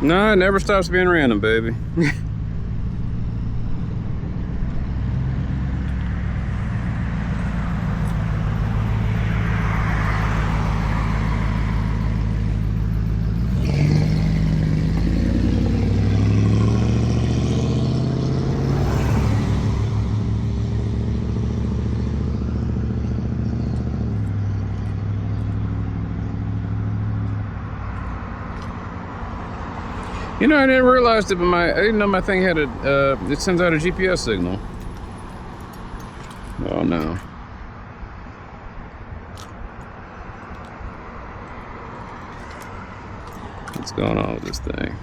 No, it never stops being random, baby. You know, I didn't realize it, but I didn't know my thing had it sends out a GPS signal. Oh no. What's going on with this thing?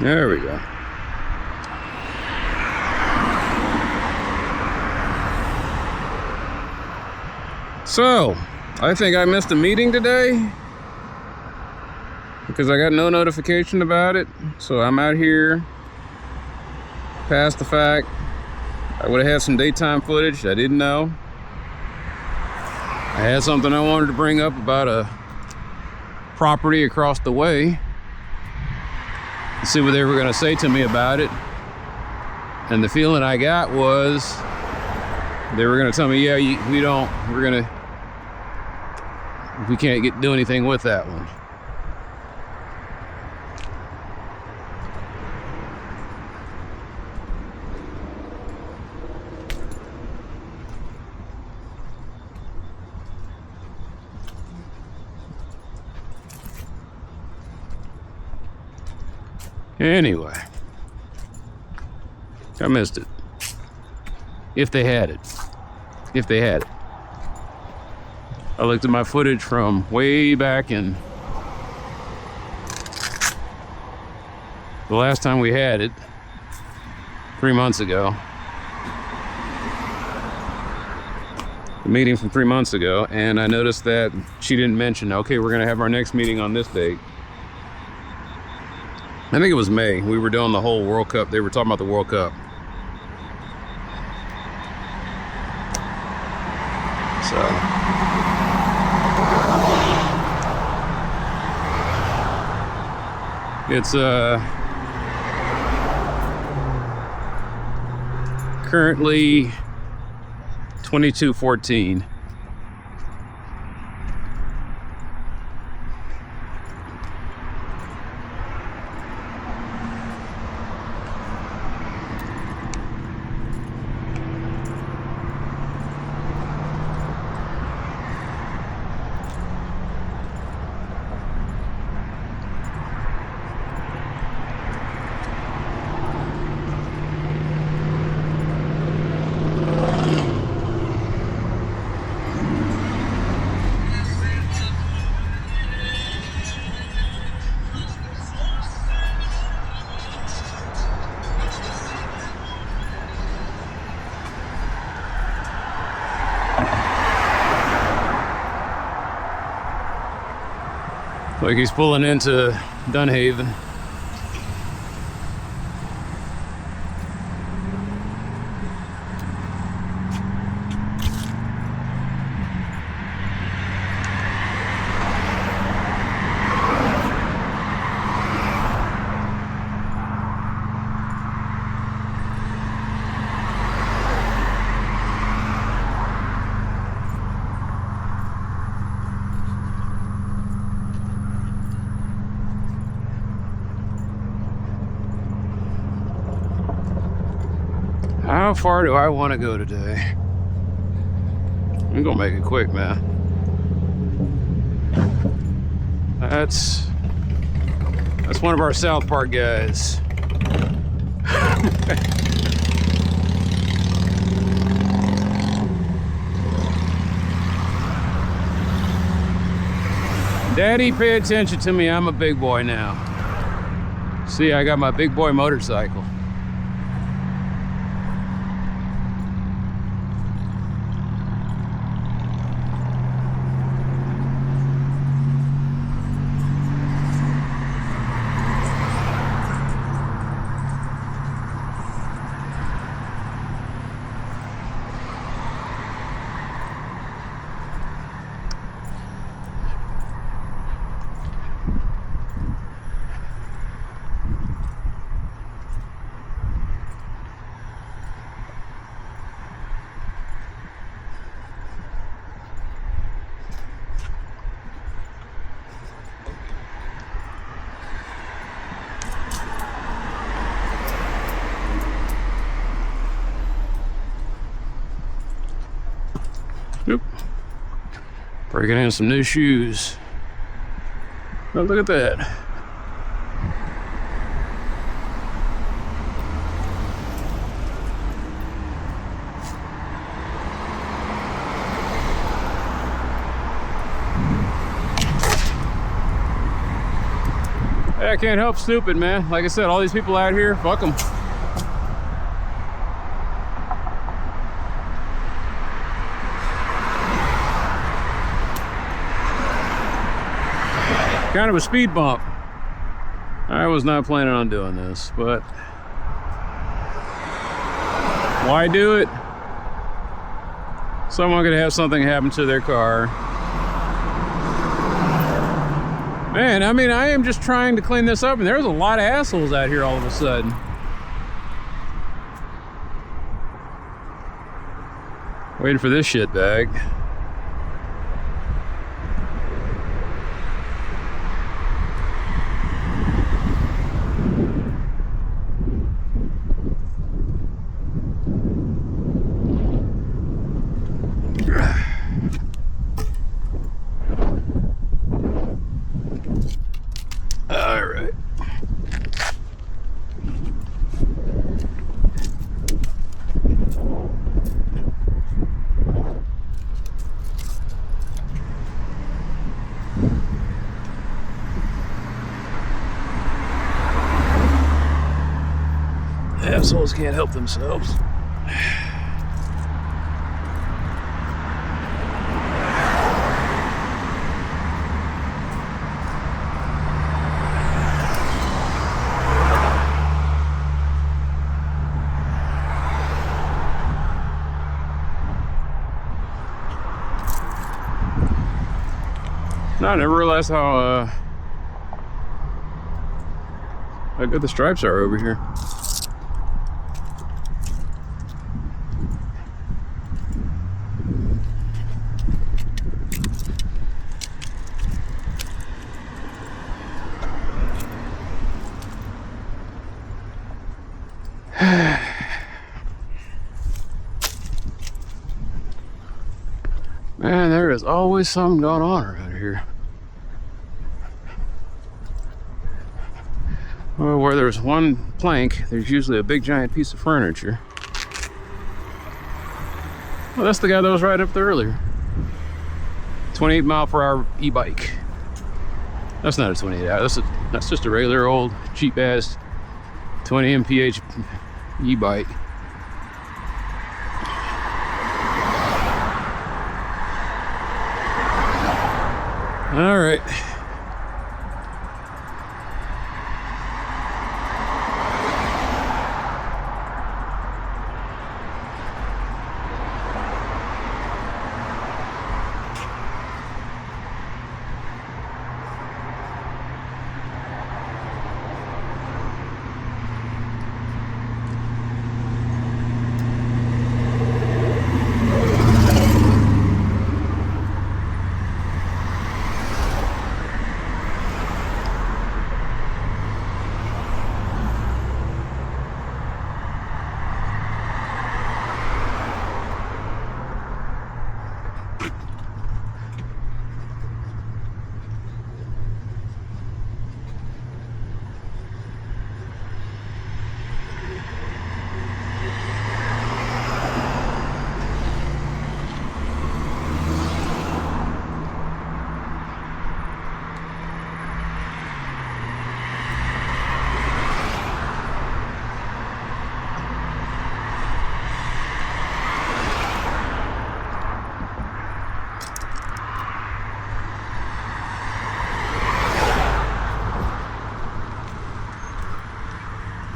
There we go. So, I think I missed a meeting today because I got no notification about it. So I'm out here past the fact. I would have had some daytime footage I didn't know. I had something I wanted to bring up about a property across the way. See what they were going to say to me about it. And the feeling I got was they were going to tell me, yeah, we can't do anything with that one. Anyway, I missed it. If they had it. I looked at my footage from way back in the last time we had it, 3 months ago. The meeting from 3 months ago, and I noticed that she didn't mention, okay, we're gonna have our next meeting on this date. I think it was May. We were doing the whole World Cup. They were talking about the World Cup. So. It's currently 22:14. Like he's pulling into Dunhaven. How far do I want to go today? I'm gonna make it quick, man. That's one of our South Park guys. Daddy, pay attention to me. I'm a big boy now. See, I got my big boy motorcycle. Breaking in some new shoes. Oh, look at that. Hey, I can't help stupid, man. Like I said, all these people out here, fuck them. Kind of a speed bump. I was not planning on doing this, but why do it? Someone could have something happen to their car. Man, I mean, I am just trying to clean this up, and there's a lot of assholes out here all of a sudden. Waiting for this shit bag. Assholes can't help themselves. No, I never realized how good the stripes are over here. Man, there is always something going on around here. Well, where there's one plank, there's usually a big giant piece of furniture. Well, that's the guy that was right up there earlier. 28 mile per hour e-bike. That's not a 28 hour, that's just a regular old cheap ass 20 mph e-bike. All right.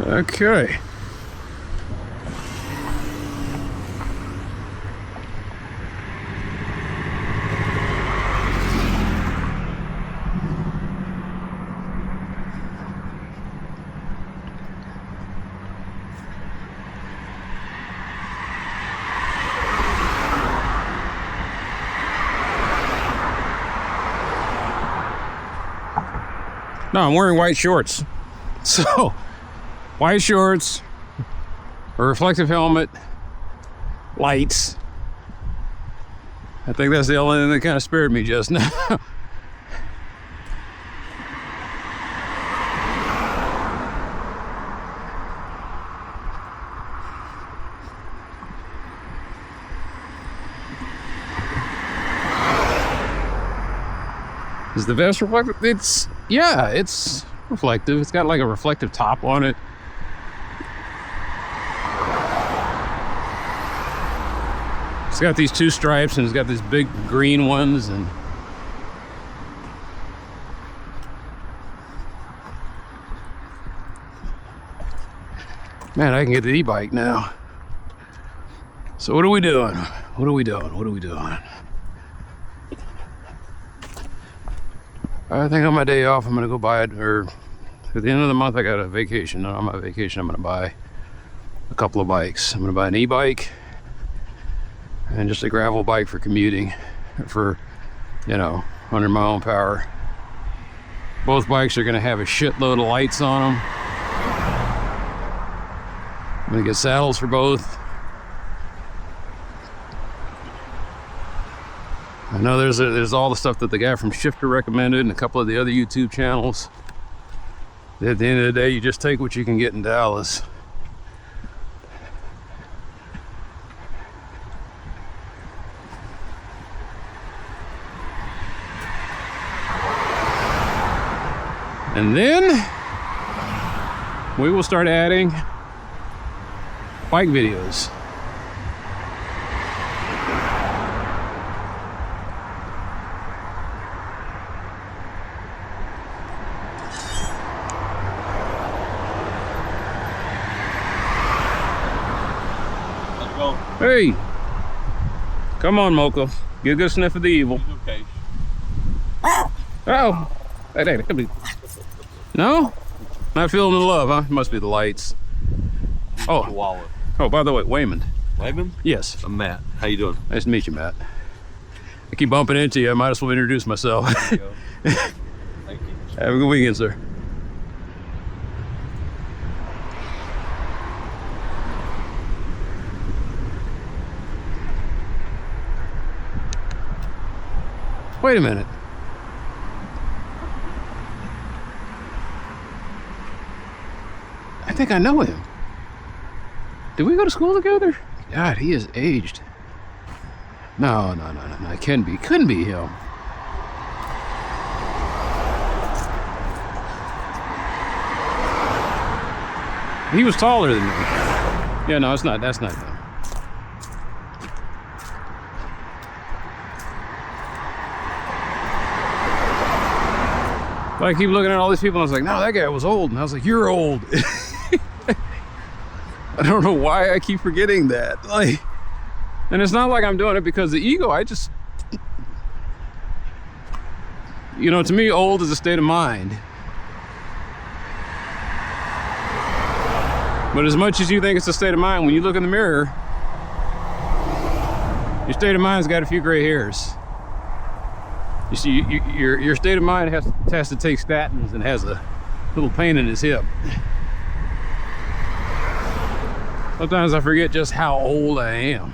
Okay. No, I'm wearing white shorts. So, white shorts, a reflective helmet, lights, I think that's the only thing that kind of spared me just now. Is the vest reflective? Yeah, it's reflective. It's got like a reflective top on it. It's got these 2 stripes and it's got these big green ones, and man, I can get the e-bike now. So what are we doing? What are we doing? What are we doing? I think on my day off, I'm gonna go buy it, or at the end of the month, I got a vacation. On my vacation, I'm gonna buy a couple of bikes. I'm gonna buy an e-bike and just a gravel bike for commuting for, you know, 100 mile an power. Both bikes are gonna have a shitload of lights on them. I'm gonna get saddles for both. I know there's all the stuff that the guy from Shifter recommended and a couple of the other YouTube channels. At the end of the day, you just take what you can get in Dallas. And then we will start adding bike videos. Hey, come on, Mocha. Get a good sniff of the evil. Okay. Oh, hey, could be. No, not feeling the love, huh? Must be the lights. Oh, by the way, Wayman. Wayman? Yes. I'm Matt. How you doing? Nice to meet you, Matt. I keep bumping into you. I might as well introduce myself. There you go. Thank you. Have a good weekend, sir. Wait a minute. I think I know him. Did we go to school together? God, he is aged. No. It couldn't be him. He was taller than me. Yeah, no, that's not him. I keep looking at all these people and I was like, no, that guy was old. And I was like, you're old. I don't know why I keep forgetting that. Like, and it's not like I'm doing it because of the ego. I just, you know, to me, old is a state of mind. But as much as you think it's a state of mind, when you look in the mirror, your state of mind's got a few gray hairs. You see, your state of mind has to take statins and has a little pain in his hip. Sometimes I forget just how old I am.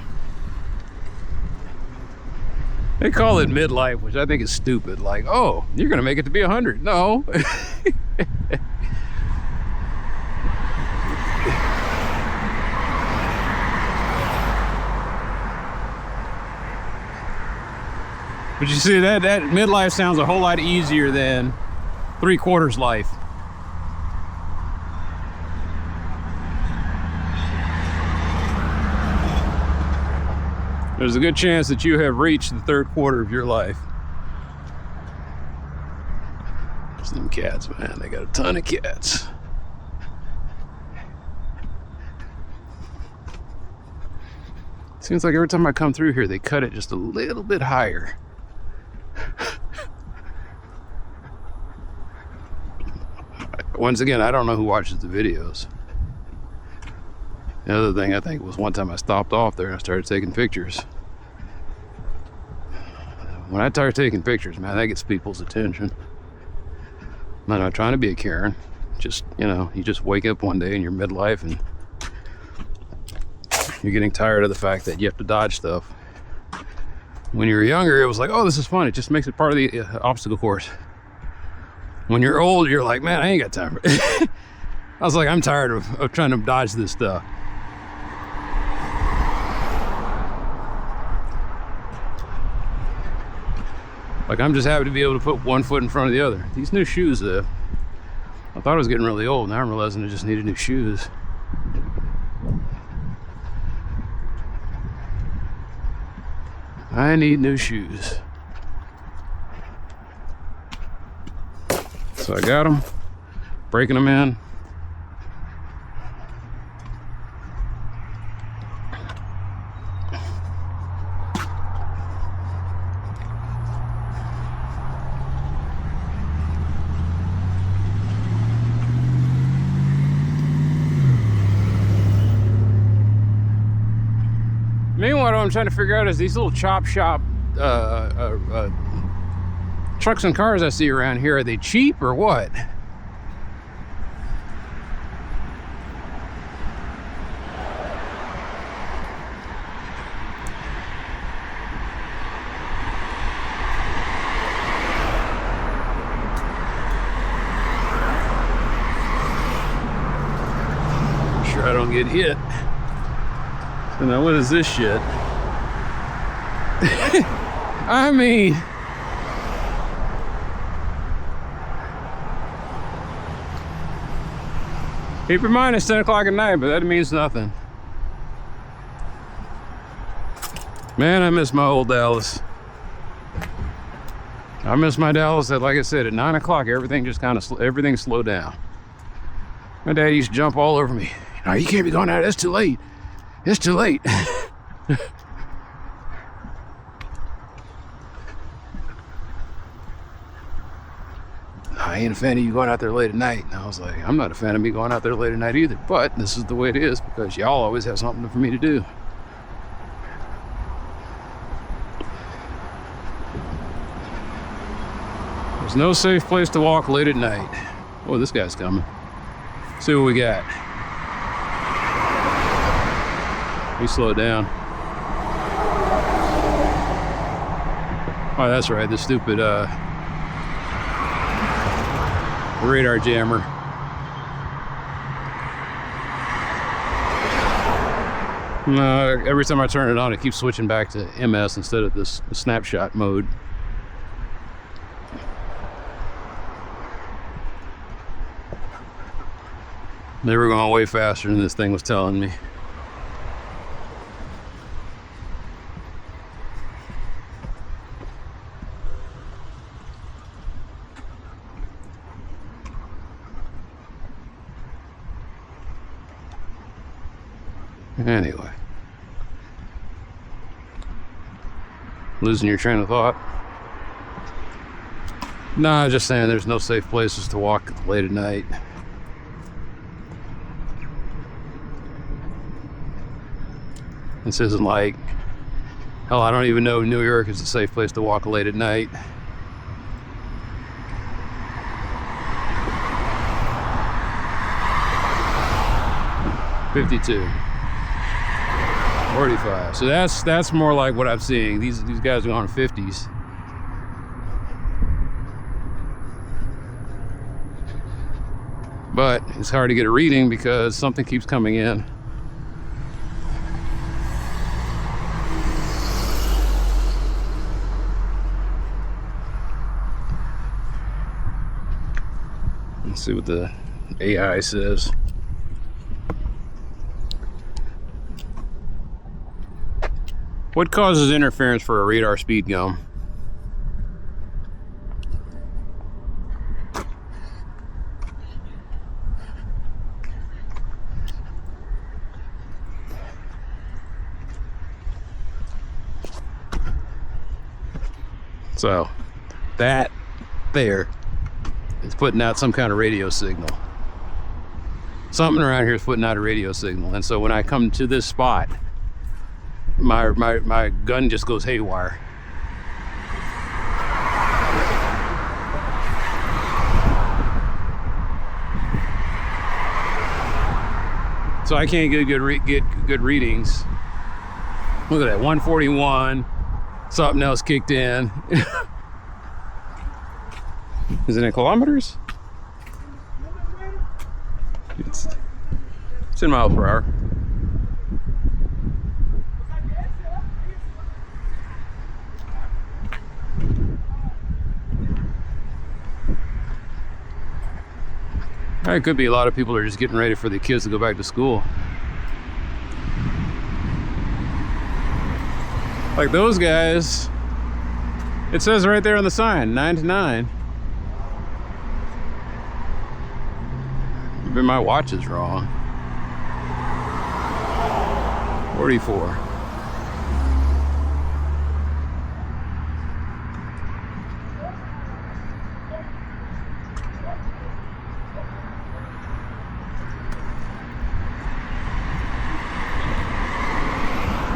They call it midlife, which I think is stupid. Like, oh, you're gonna make it to be 100. No. But you see, that midlife sounds a whole lot easier than 3/4 life. There's a good chance that you have reached the 3rd quarter of your life. There's them cats, man. They got a ton of cats. Seems like every time I come through here, they cut it just a little bit higher. Once again, I don't know who watches the videos. The other thing I think was one time I stopped off there and I started taking pictures. When I start taking pictures, man, that gets people's attention. I'm not trying to be a Karen. Just, you know, you just wake up one day in your midlife and you're getting tired of the fact that you have to dodge stuff. When you were younger, it was like, oh, this is fun. It just makes it part of the obstacle course. When you're old, you're like, man, I ain't got time for it. I was like, I'm tired of trying to dodge this stuff. Like, I'm just happy to be able to put one foot in front of the other. These new shoes, I thought I was getting really old. Now I'm realizing I just needed new shoes. I need new shoes. So I got them, breaking them in. Meanwhile, what I'm trying to figure out is these little chop shop trucks and cars I see around here, are they cheap or what? Sure I don't get hit. So now what is this shit? I mean, keep in mind it's 10 o'clock at night, but that means nothing. Man, I miss my old Dallas. I miss my Dallas that, like I said, at 9 o'clock, everything just kind of, everything slowed down. My dad used to jump all over me. No, you can't be going out, it's too late. It's too late. I ain't a fan of you going out there late at night. And I was like, I'm not a fan of me going out there late at night either, but this is the way it is because y'all always have something for me to do. There's no safe place to walk late at night. Oh, this guy's coming. See what we got. He slowed down. Oh, that's right, the stupid radar jammer. Every time I turn it on, it keeps switching back to MS instead of this snapshot mode. They were going way faster than this thing was telling me. Anyway, losing your train of thought. Nah, just saying there's no safe places to walk late at night. This isn't like, hell, I don't even know New York is a safe place to walk late at night. $52. 45. So that's more like what I'm seeing. These guys are on 50s. But it's hard to get a reading because something keeps coming in. Let's see what the AI says. What causes interference for a radar speed gum? So that there is putting out some kind of radio signal. Something around here is putting out a radio signal. And so when I come to this spot, my gun just goes haywire. So I can't get good readings. Look at that, 141, something else kicked in. Is it in kilometers? It's in miles per hour. It could be a lot of people are just getting ready for the kids to go back to school. Like those guys, it says right there on the sign, 9 to 9. Maybe my watch is wrong. 44.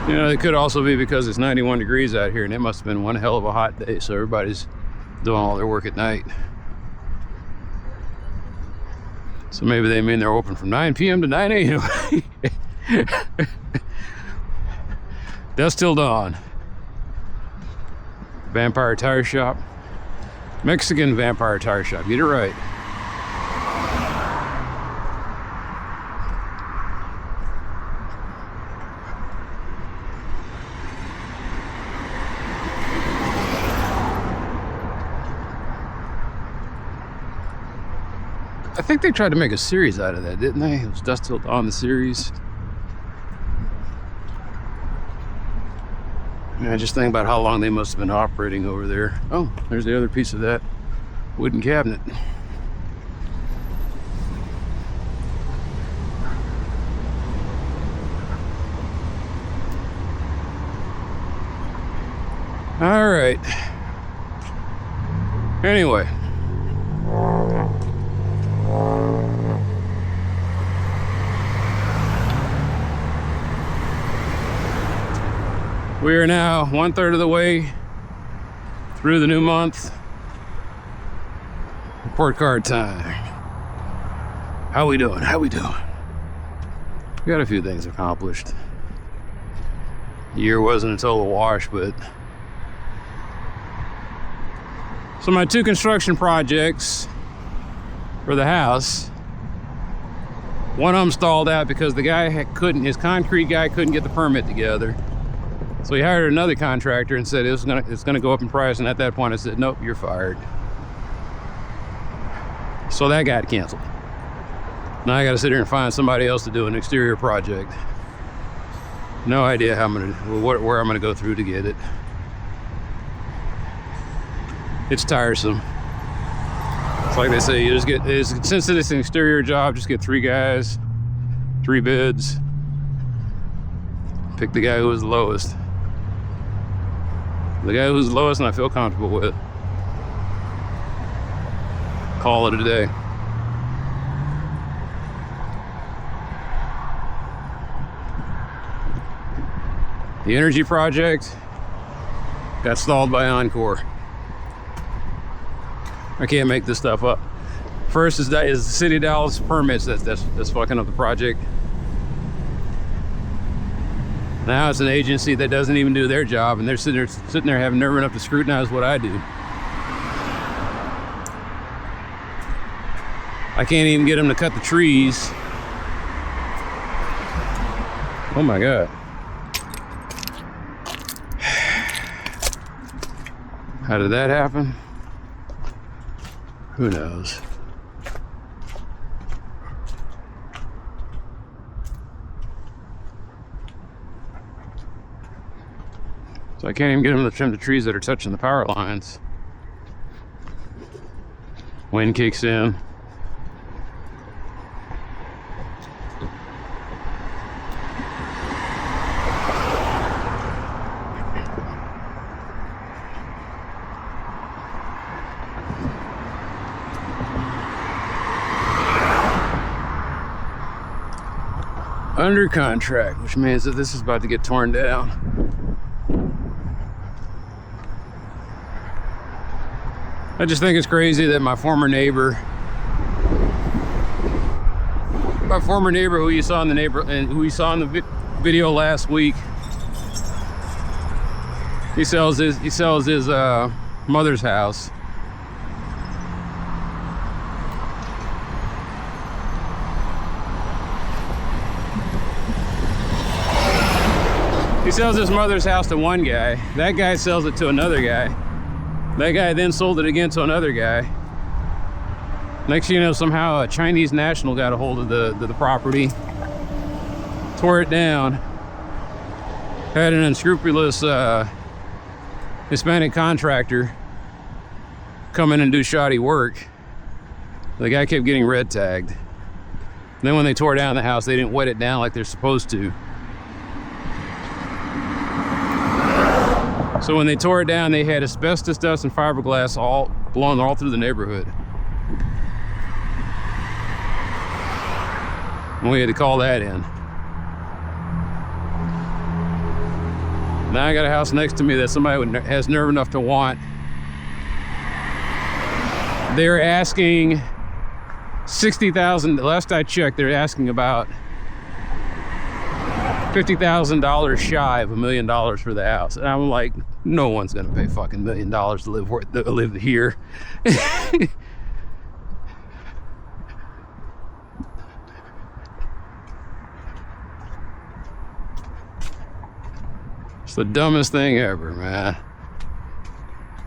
You know, it could also be because it's 91 degrees out here and it must have been one hell of a hot day, so everybody's doing all their work at night. So maybe they mean they're open from 9 p.m. to 9 a.m. That's till dawn. Vampire tire shop. Mexican vampire tire shop. Get it right. I think they tried to make a series out of that, didn't they? It was Dust Till Dawn, the series. I just think about how long they must have been operating over there. Oh, there's the other piece of that wooden cabinet. All right. Anyway. We are now 1/3 of the way through the new month. Report card time. How we doing? How we doing? We got a few things accomplished. The year wasn't until the wash, but so my 2 construction projects for the house, one of them stalled out because the guy his concrete guy couldn't get the permit together. So he hired another contractor and said it's gonna go up in price, and at that point I said, nope, you're fired. So that got canceled. Now I gotta sit here and find somebody else to do an exterior project. No idea how I'm gonna, where I'm gonna go through to get it. It's tiresome. It's like they say, you just get, since it's an exterior job, just get 3 guys, 3 bids. Pick the guy who was the lowest. The guy who's the lowest and I feel comfortable with. Call it a day. The energy project got stalled by Encore. I can't make this stuff up. First is the City of Dallas permits that's fucking up the project. Now it's an agency that doesn't even do their job, and they're sitting there having nerve enough to scrutinize what I do. I can't even get them to cut the trees. Oh my God. How did that happen? Who knows? So I can't even get them to trim the trees that are touching the power lines. Wind kicks in. Under contract, which means that this is about to get torn down. I just think it's crazy that my former neighbor who you saw in the video last week, He sells his mother's house. He sells his mother's house to one guy. That guy sells it to another guy. That guy then sold it again to another guy. Next thing you know, somehow a Chinese national got a hold of the property, tore it down, had an unscrupulous Hispanic contractor come in and do shoddy work. The guy kept getting red tagged. Then when they tore down the house, they didn't wet it down like they're supposed to. So when they tore it down, they had asbestos dust and fiberglass all blown all through the neighborhood. And we had to call that in. Now I got a house next to me that somebody has nerve enough to want. They're asking $60,000. Last I checked, they're asking about $50,000 shy of $1 million for the house, and I'm like, no one's gonna pay fucking $1 million to live here. It's the dumbest thing ever, man.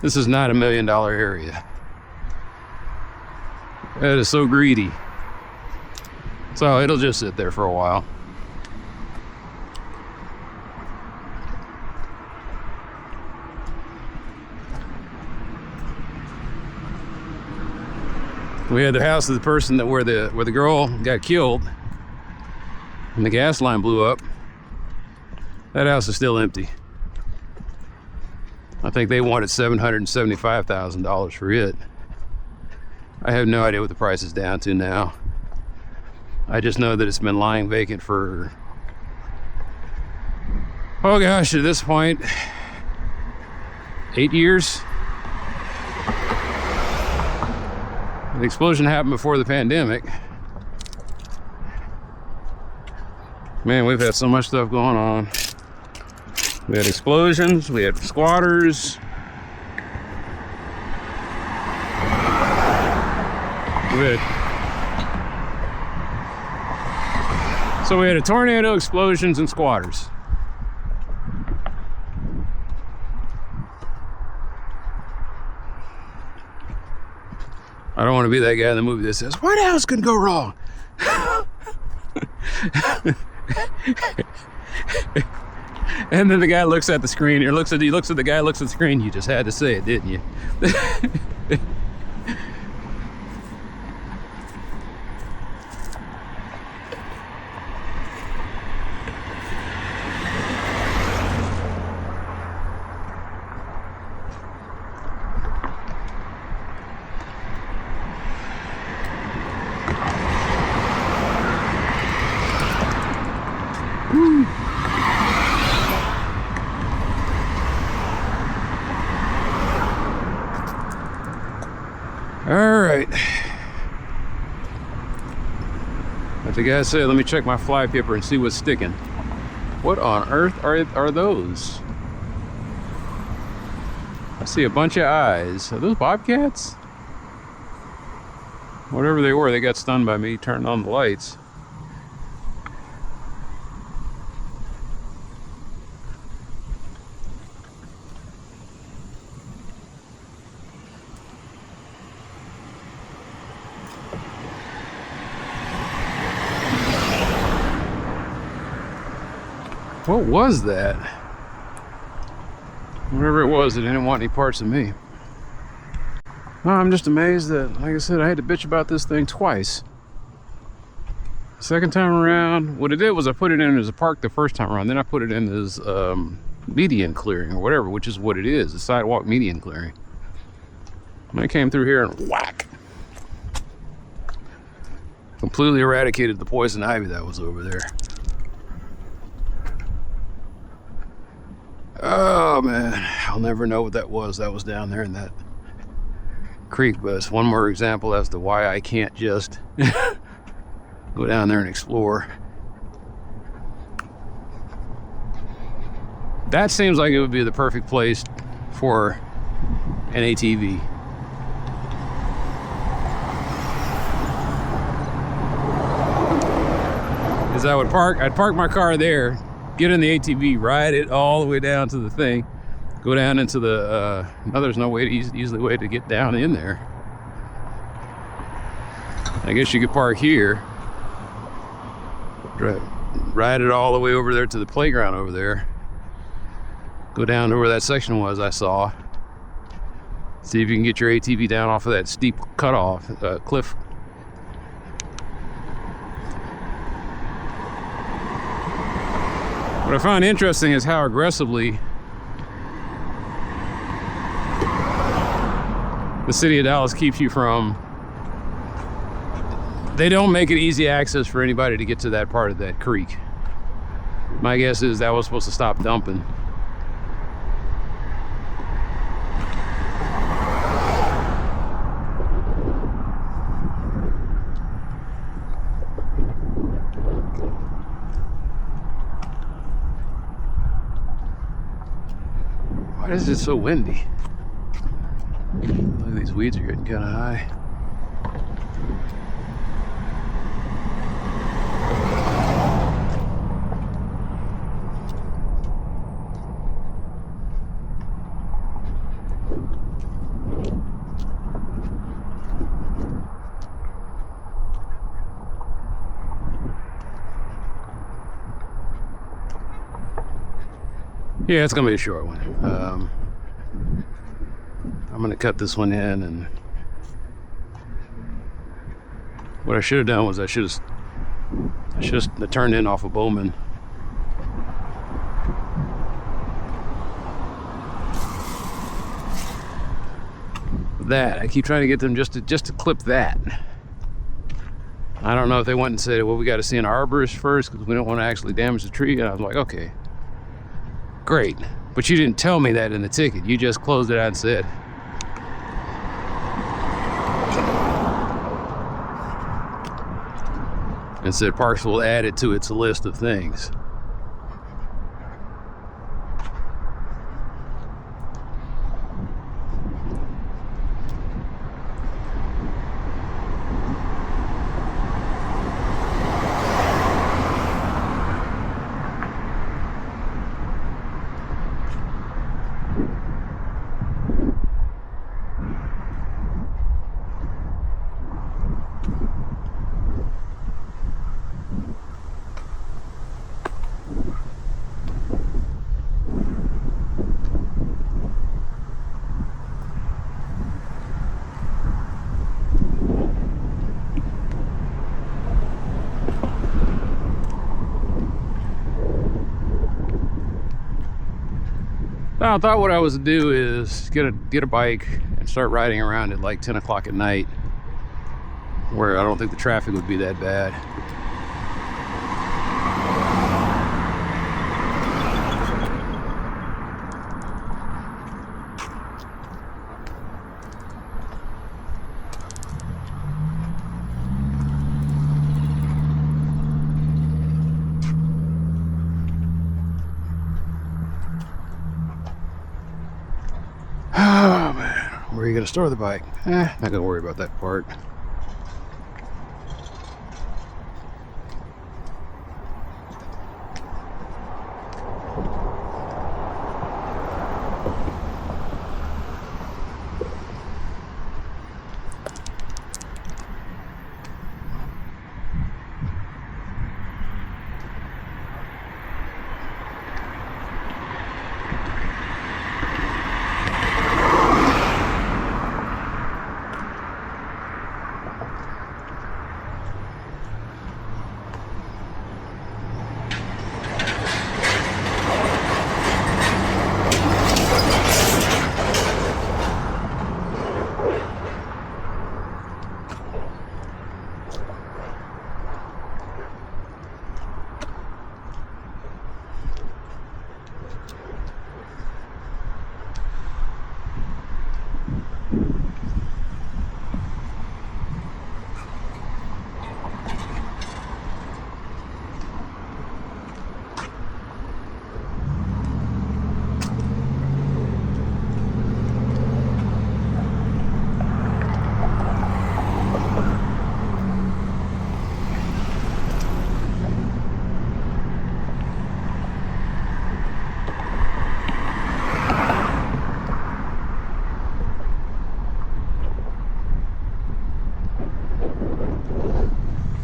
This is not $1 million area. That is so greedy. So it'll just sit there for a while. We had the house of the person where the girl got killed and the gas line blew up. That house is still empty. I think they wanted $775,000 for it. I have no idea what the price is down to now. I just know that it's been lying vacant for, oh gosh, at this point, 8 years. The explosion happened before the pandemic. Man, we've had so much stuff going on. We had explosions, we had squatters. So we had a tornado, explosions, and squatters. I don't want to be that guy in the movie that says, what else could go wrong? And then the guy looks at the screen, or he looks at the guy, looks at the screen, you just had to say it, didn't you? Alright. Like the guy said, let me check my fly paper and see what's sticking. What on earth are those? I see a bunch of eyes. Are those bobcats? Whatever they were, they got stunned by me turning on the lights. What was that? Whatever it was, it didn't want any parts of me. I'm just amazed that, like I said, I had to bitch about this thing twice. Second time around, what it did was I put it in as a park the first time around, then I put it in as median clearing or whatever, which is what it is, a sidewalk median clearing. And I came through here and whack! Completely eradicated the poison ivy that was over there. Oh man, I'll never know what that was down there in that creek, but it's one more example as to why I can't just go down there and explore. That seems like it would be the perfect place for an ATV. Because I'd park my car there, get in the ATV, ride it all the way down to the thing, go down into the, no, there's no way to easily way to get down in there. I guess you could park here, ride it all the way over there to the playground over there, go down to where that section was I saw, see if you can get your ATV down off of that steep cutoff, cliff. What I found interesting is how aggressively the city of Dallas keeps you from, they don't make it easy access for anybody to get to that part of that creek. My guess is that was supposed to stop dumping. Why is it so windy? Look at these weeds are getting kind of high. Yeah, it's gonna be a short one. I'm gonna cut this one in, and what I should have done was I should have turned in off of Bowman. That I keep trying to get them just to clip that. I don't know if they went and said, well, we got to see an arborist first because we don't want to actually damage the tree. And I was like, okay, great, but you didn't tell me that in the ticket. You just closed it out and said. And said Parks will add it to its list of things. I thought what I was to do is get a bike and start riding around at like 10 o'clock at night, where I don't think the traffic would be that bad. Oh man, where are you gonna store the bike? Not gonna worry about that part.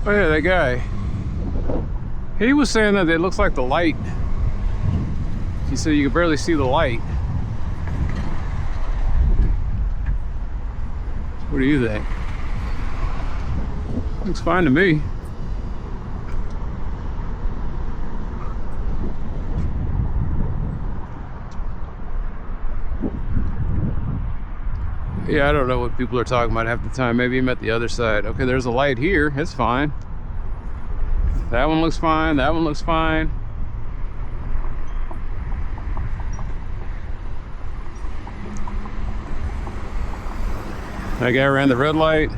Oh yeah, that guy. He was saying that it looks like the light. He said you can barely see the light. What do you think? Looks fine to me. Yeah, I don't know what people are talking about half the time. Maybe I'm at the other side. Okay, there's a light here. It's fine. That one looks fine. That one looks fine. That guy ran the red light.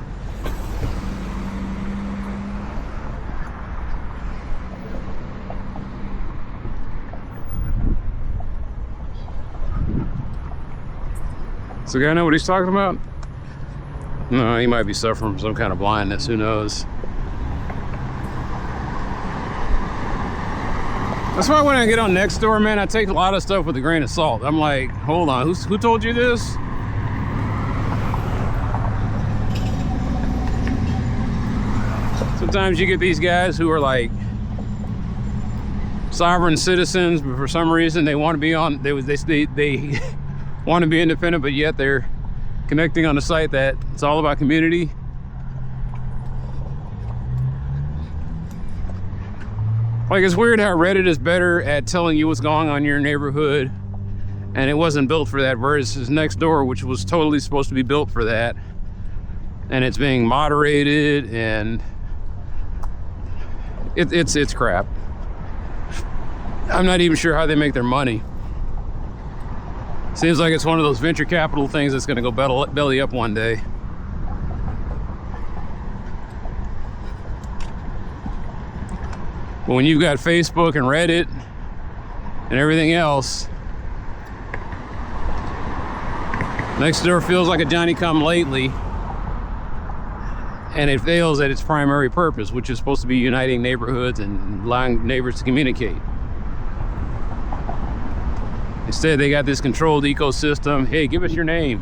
Does the guy know what he's talking about? No, he might be suffering from some kind of blindness. Who knows? That's why when I get on Nextdoor, man, I take a lot of stuff with a grain of salt. I'm like, hold on, who told you this? Sometimes you get these guys who are like sovereign citizens, but for some reason they want to be on. They want to be independent, but yet they're connecting on a site that it's all about community. Like, it's weird how Reddit is better at telling you what's going on in your neighborhood, and it wasn't built for that, versus Nextdoor, which was totally supposed to be built for that, and it's being moderated, and it's crap. I'm not even sure how they make their money. Seems like it's one of those venture capital things that's going to go belly up one day. But when you've got Facebook and Reddit and everything else, Nextdoor feels like a Johnny-come-lately, and it fails at its primary purpose, which is supposed to be uniting neighborhoods and allowing neighbors to communicate. Instead, they got this controlled ecosystem. Hey, give us your name.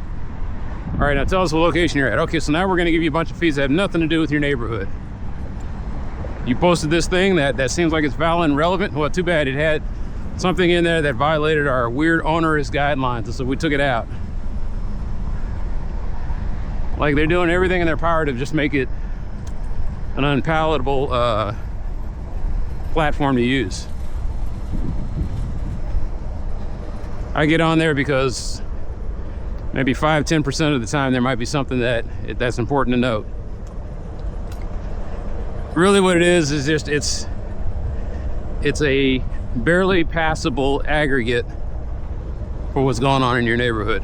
All right, now tell us what location you're at. Okay, so now we're going to give you a bunch of feeds that have nothing to do with your neighborhood. You posted this thing that seems like it's valid and relevant. Well, too bad. It had something in there that violated our weird onerous guidelines, and so we took it out. Like, they're doing everything in their power to just make it an unpalatable platform to use. I get on there because maybe 5–10% of the time there might be something that's important to note. Really what it is just it's a barely passable aggregate for what's going on in your neighborhood.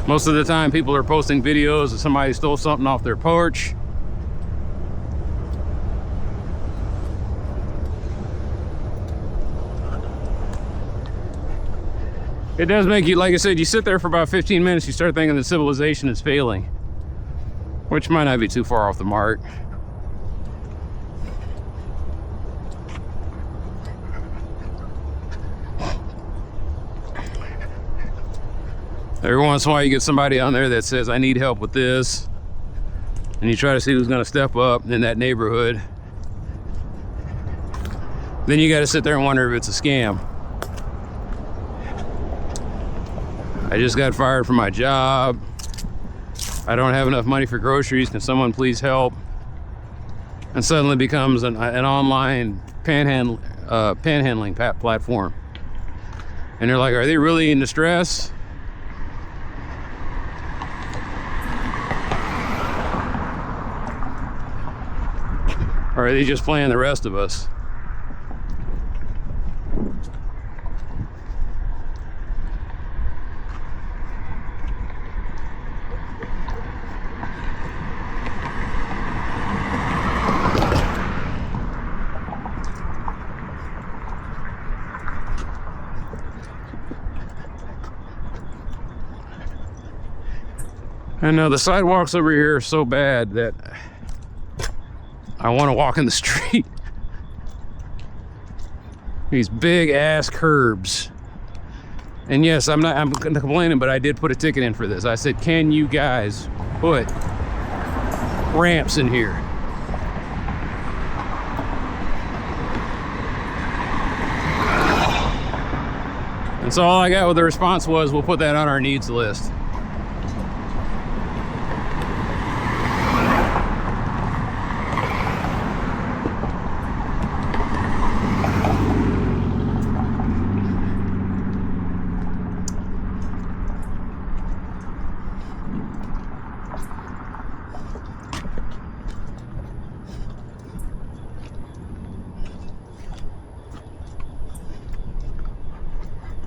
Most of the time people are posting videos of somebody stole something off their porch. It does make you, like I said, you sit there for about 15 minutes, you start thinking that civilization is failing, which might not be too far off the mark. Every once in a while you get somebody on there that says, I need help with this, and you try to see who's going to step up in that neighborhood. Then you got to sit there and wonder if it's a scam. I just got fired from my job. I don't have enough money for groceries. Can someone please help? And suddenly becomes an online panhandling platform. And they're like, are they really in distress? Or are they just playing the rest of us? I know the sidewalks over here are so bad that I want to walk in the street. These big ass curbs. And yes, I'm complaining, but I did put a ticket in for this. I said, can you guys put ramps in here. And so all I got with the response was, we'll put that on our needs list.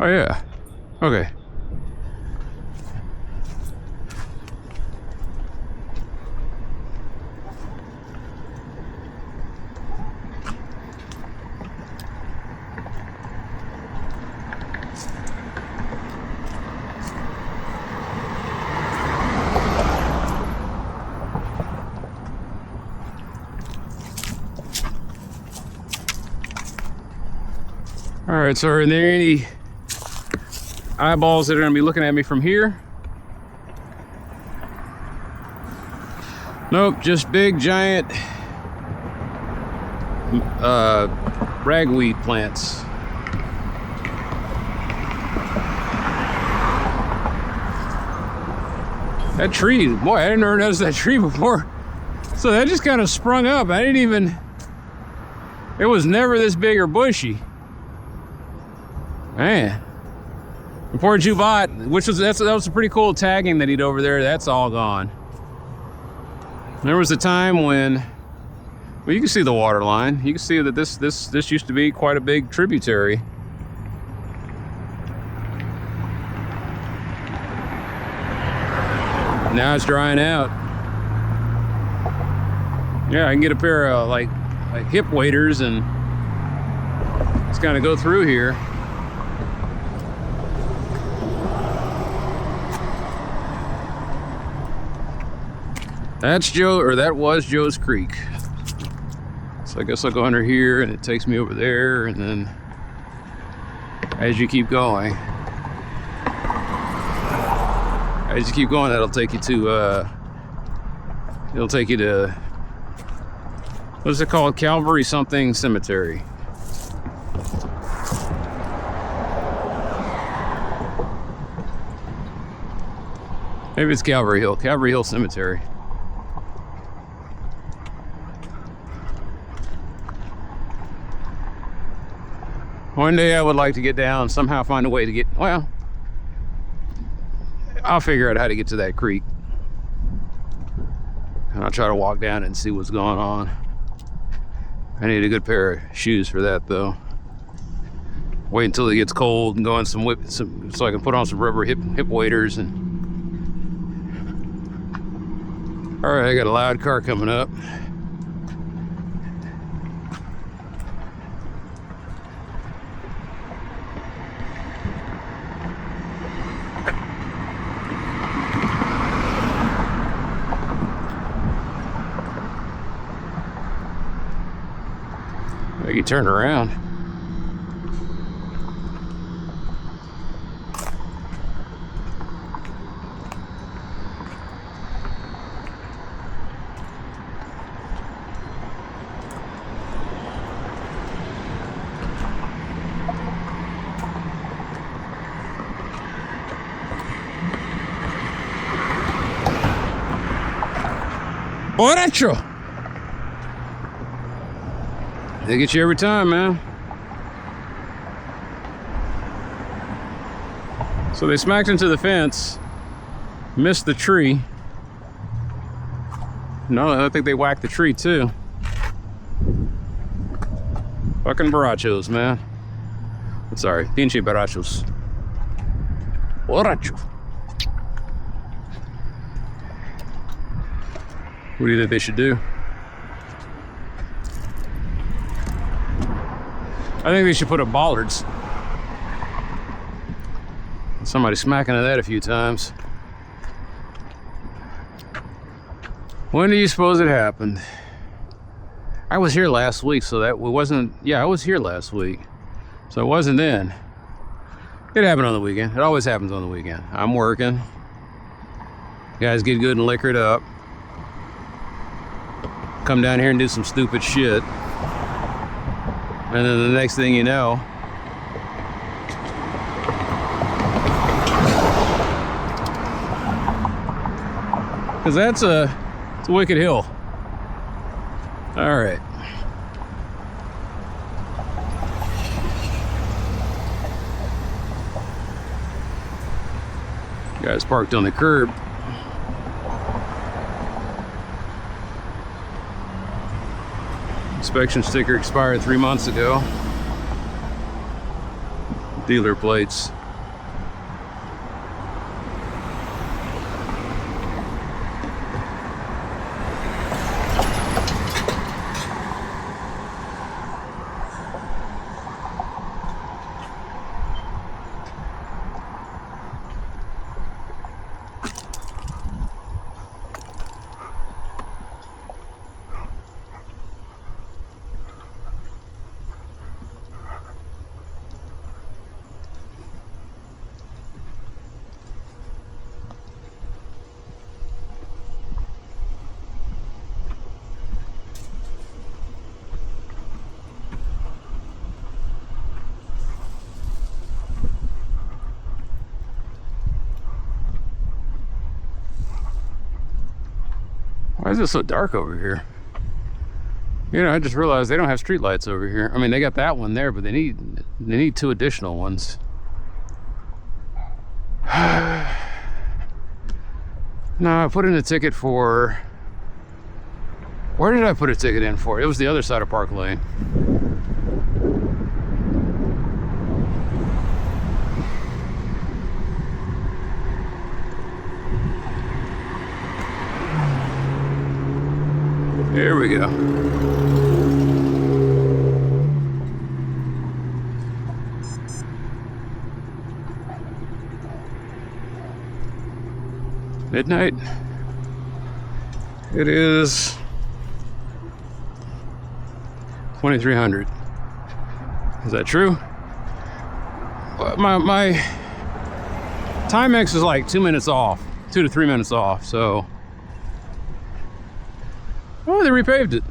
Oh yeah, okay. All right, so are there any eyeballs that are going to be looking at me from here? Nope, just big giant ragweed plants. That tree, boy, I didn't ever notice that tree before. So that just kind of sprung up. I didn't even, it was never this big or bushy. Man. The poor Jubat, which was, that was a pretty cool tagging that he did over there, that's all gone. There was a time when, well, you can see the water line. You can see that this used to be quite a big tributary. Now it's drying out. Yeah, I can get a pair of like hip waders and just kind of go through here. That's Joe, or that was Joe's Creek. So I guess I'll go under here and it takes me over there, and then as you keep going, that'll take you to it'll take you to, what's it called? Calvary something cemetery. Maybe it's Calvary Hill Cemetery. One day I would like to get down, somehow find a way to get, well, I'll figure out how to get to that creek. And I'll try to walk down and see what's going on. I need a good pair of shoes for that though. Wait until it gets cold and go on so I can put on some rubber hip waders. And all right, I got a loud car coming up. You turn around. Borracho! They get you every time, man. So they smacked into the fence, missed the tree. No, I think they whacked the tree too. Fucking borrachos, man. I'm sorry, pinche borrachos. Borracho. What do you think they should do? I think they should put up bollards. Somebody smacking at that a few times. When do you suppose it happened? I was here last week, so that wasn't, yeah, I was here last week. So it wasn't then. It happened on the weekend. It always happens on the weekend. I'm working. Guys get good and liquored up. come down here and do some stupid shit. And then the next thing you know, because it's a wicked hill. All right. Guys parked on the curb. Inspection sticker expired 3 months ago. Dealer plates. Why is it so dark over here? You know, I just realized they don't have street lights over here. I mean, they got that one there, but they need 2 additional ones. No, I put in a ticket for... Where did I put a ticket in for? It was the other side of Park Lane. There we go. Midnight. It is 2300. Is that true? My Timex is like 2 minutes off, 2 to 3 minutes off, so. Oh, they repaved it.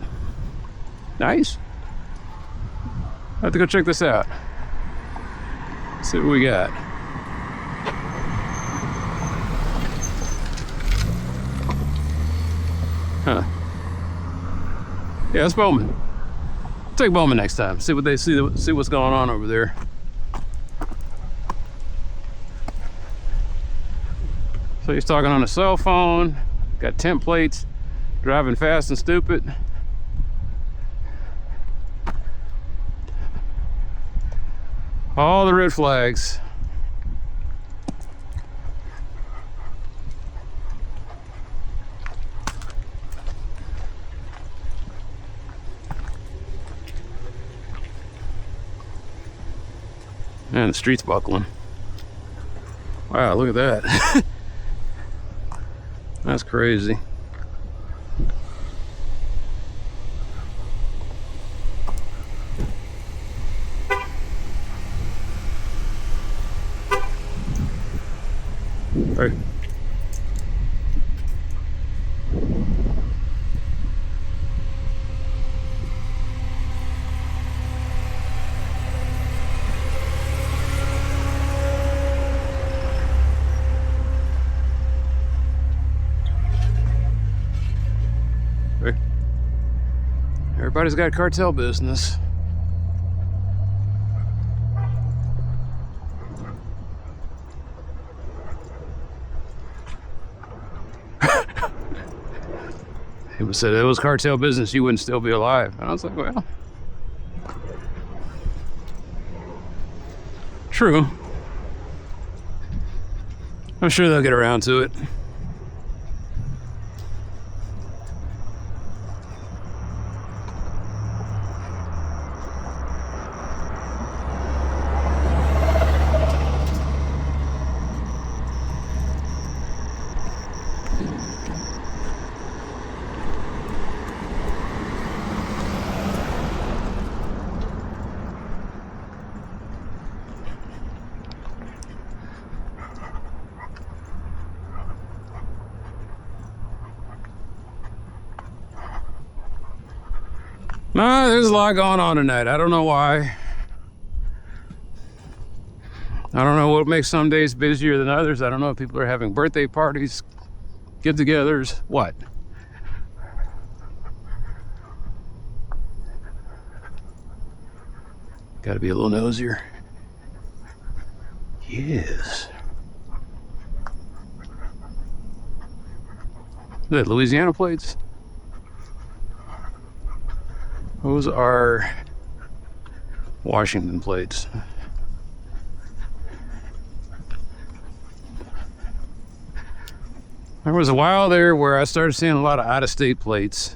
Nice. I have to go check this out. See what we got. Huh. Yeah, it's Bowman. I'll take Bowman next time. See what they see what's going on over there. So he's talking on a cell phone, got templates. Driving fast and stupid. All the red flags. Man, the street's buckling. Wow, look at that. That's crazy. Hey. Hey. Everybody's got cartel business. People said it was cartel business, you wouldn't still be alive. And I was like, well, true. I'm sure they'll get around to it. Nah, there's a lot going on tonight. I don't know why. I don't know what makes some days busier than others. I don't know if people are having birthday parties, get-togethers, what? Got to be a little nosier. Yes. Is that Louisiana plates? Those are Washington plates. There was a while there where I started seeing a lot of out-of-state plates,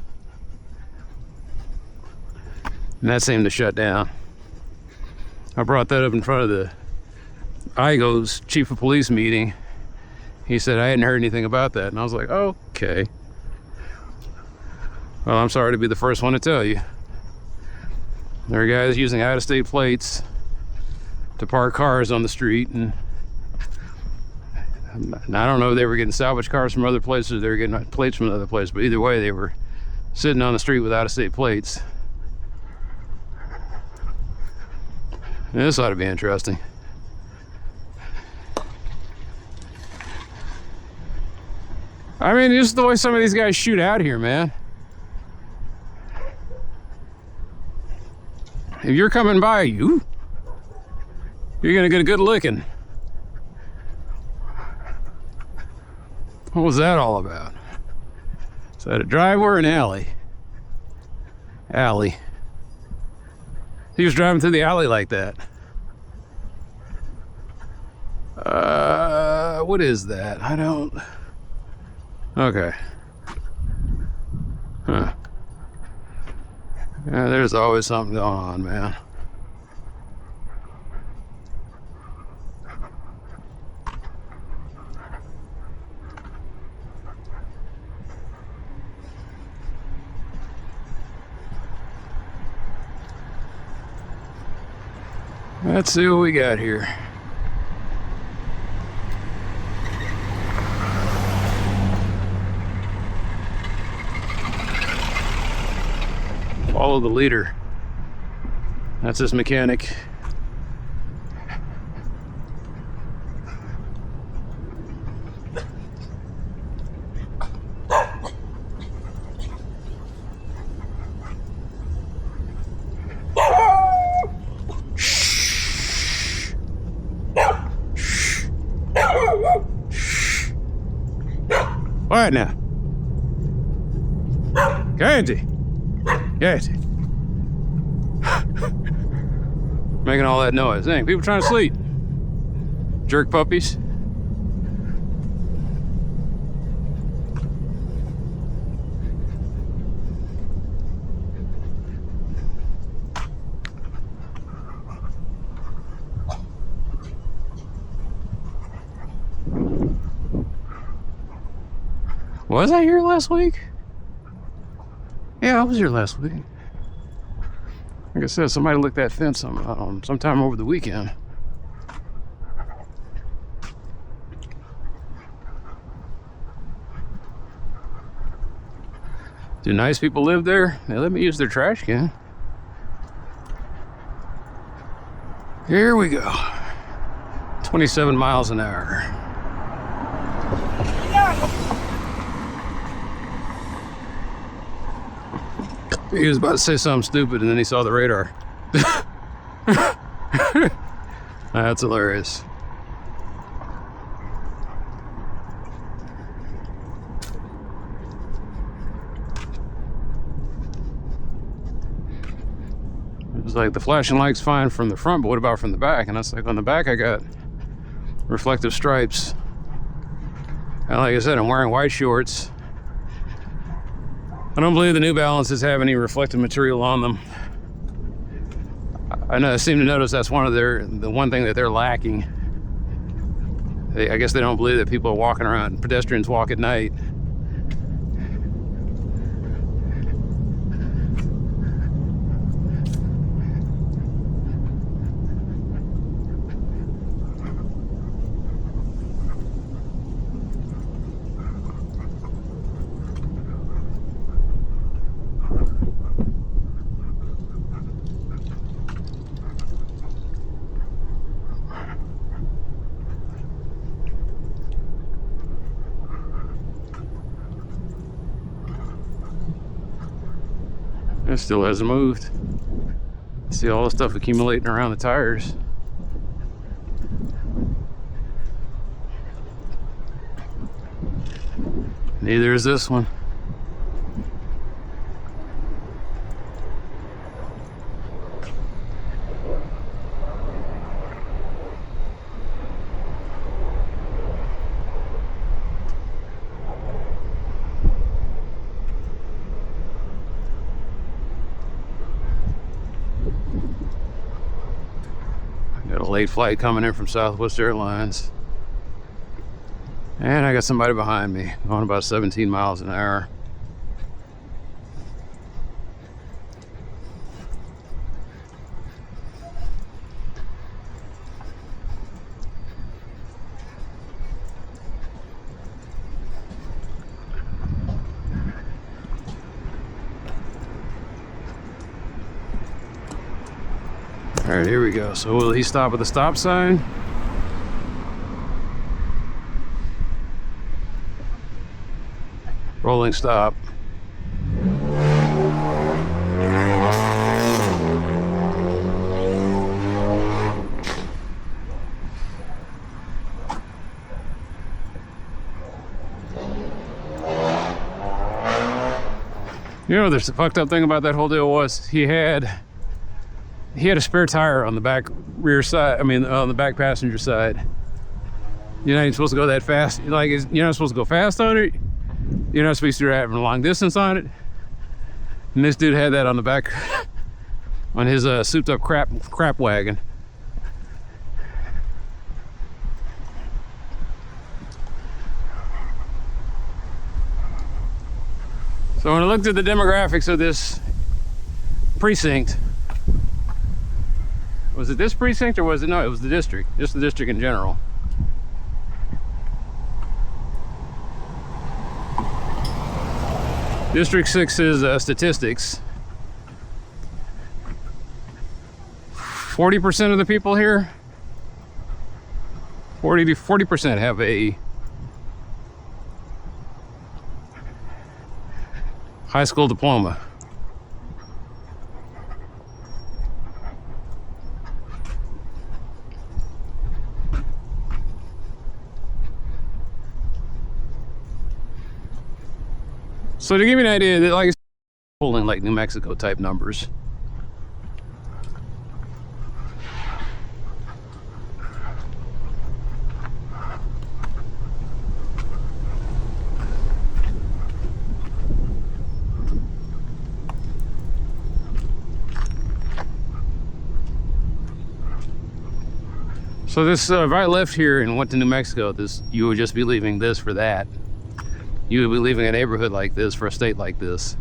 and that seemed to shut down. I brought that up in front of the IGO's chief of police meeting. He said I hadn't heard anything about that, and I was like, okay. Well, I'm sorry to be the first one to tell you. There are guys using out-of-state plates to park cars on the street, and I don't know if they were getting salvage cars from other places or they were getting plates from other places, but either way, they were sitting on the street with out-of-state plates. And this ought to be interesting. I mean, just the way some of these guys shoot out here, man. If you're coming by, you're gonna get a good licking. What was that all about? Is that a driveway or an alley? Alley. He was driving through the alley like that. What is that? I don't... Okay. Huh. Yeah, there's always something going on, man. Let's see what we got here. Follow the leader. That's his mechanic. Quiet now. Candy. Candy. Making all that noise. Dang, people trying to sleep. Jerk puppies. Was I here last week? Yeah, I was here last week. Like I said, somebody licked that fence sometime over the weekend. Do nice people live there? They let me use their trash can. Here we go. 27 miles an hour. He was about to say something stupid and then he saw the radar. That's hilarious. It was like the flashing light's fine from the front, but what about from the back? And I was like, on the back I got reflective stripes. And like I said, I'm wearing white shorts. I don't believe the New Balances have any reflective material on them. I seem to notice that's the one thing that they're lacking. I guess they don't believe that people are walking around, pedestrians walk at night. It still hasn't moved. See all the stuff accumulating around the tires. Neither is this one. Got a late flight coming in from Southwest Airlines. And I got somebody behind me going about 17 miles an hour. All right, here we go. So will he stop at the stop sign? Rolling stop. You know, the fucked up thing about that whole deal was he had a spare tire on the back rear side. I mean, on the back passenger side. You're not even supposed to go that fast. Like, you're not supposed to go fast on it. You're not supposed to be driving a long distance on it. And this dude had that on the back, on his souped up crap wagon. So when I looked at the demographics of this precinct, was it this precinct or was it, no, it was the district, just the district in general. District 6's statistics. 40% of the people here, 40% have a high school diploma. So to give you an idea, that like pulling like New Mexico type numbers. So this, if I left here and went to New Mexico, this, you would just be leaving this for that. You would be leaving a neighborhood like this for a state like this.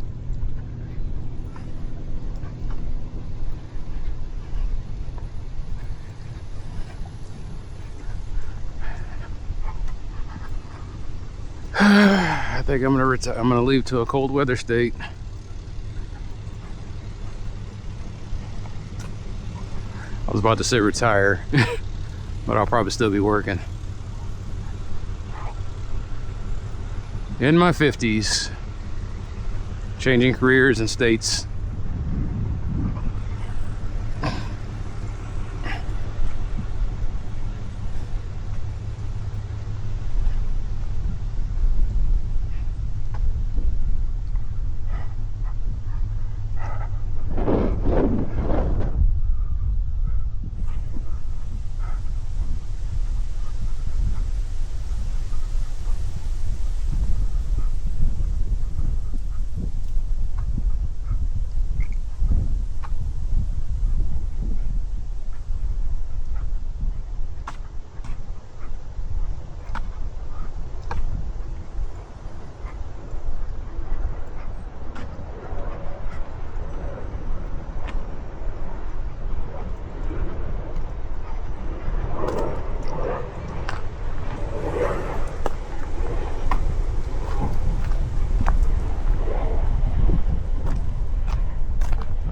I think I'm gonna retire. I'm gonna leave to a cold weather state. I was about to say retire, but I'll probably still be working. In my 50s, changing careers and states.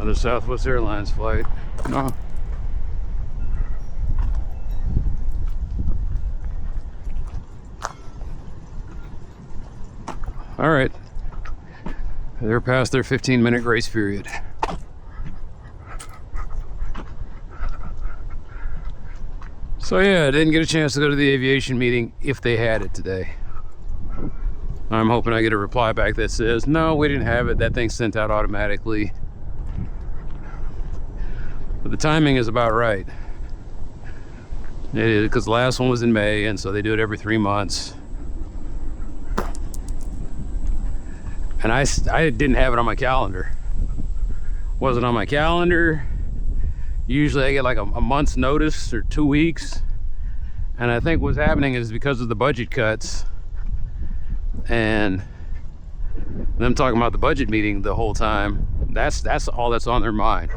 Another Southwest Airlines flight. No. All right. They're past their 15-minute grace period. So yeah, I didn't get a chance to go to the aviation meeting if they had it today. I'm hoping I get a reply back that says, no, we didn't have it. That thing's sent out automatically. But the timing is about right. It is, because the last one was in May, and so they do it every 3 months. And I didn't have it on my calendar. Wasn't on my calendar. Usually I get like a month's notice or 2 weeks. And I think what's happening is because of the budget cuts and them talking about the budget meeting the whole time, that's all that's on their mind.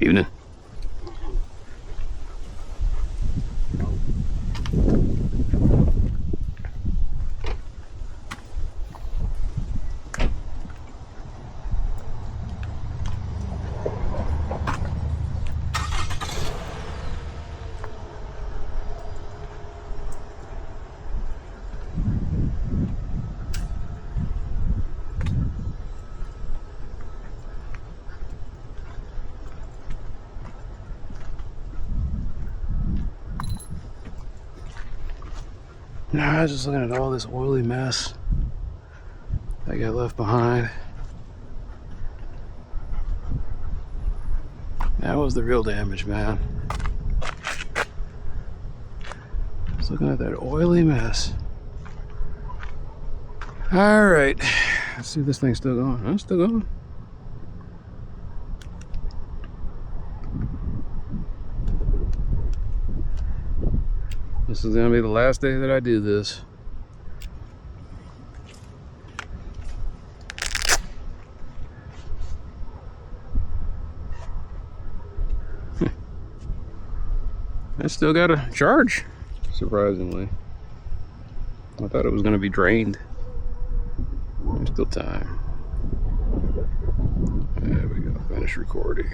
Evening. Nah, I was just looking at all this oily mess that got left behind. That was the real damage, man. Just looking at that oily mess. All right, let's see if this thing's still going. It's still going. This is gonna be the last day that I do this. I still got a charge, surprisingly. I thought it was gonna be drained. There's still time. There we go, finish recording.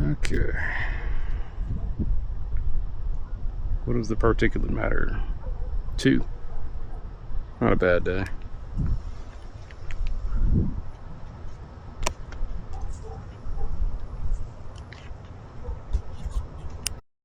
Okay. What is the particulate matter? 2. Not a bad day.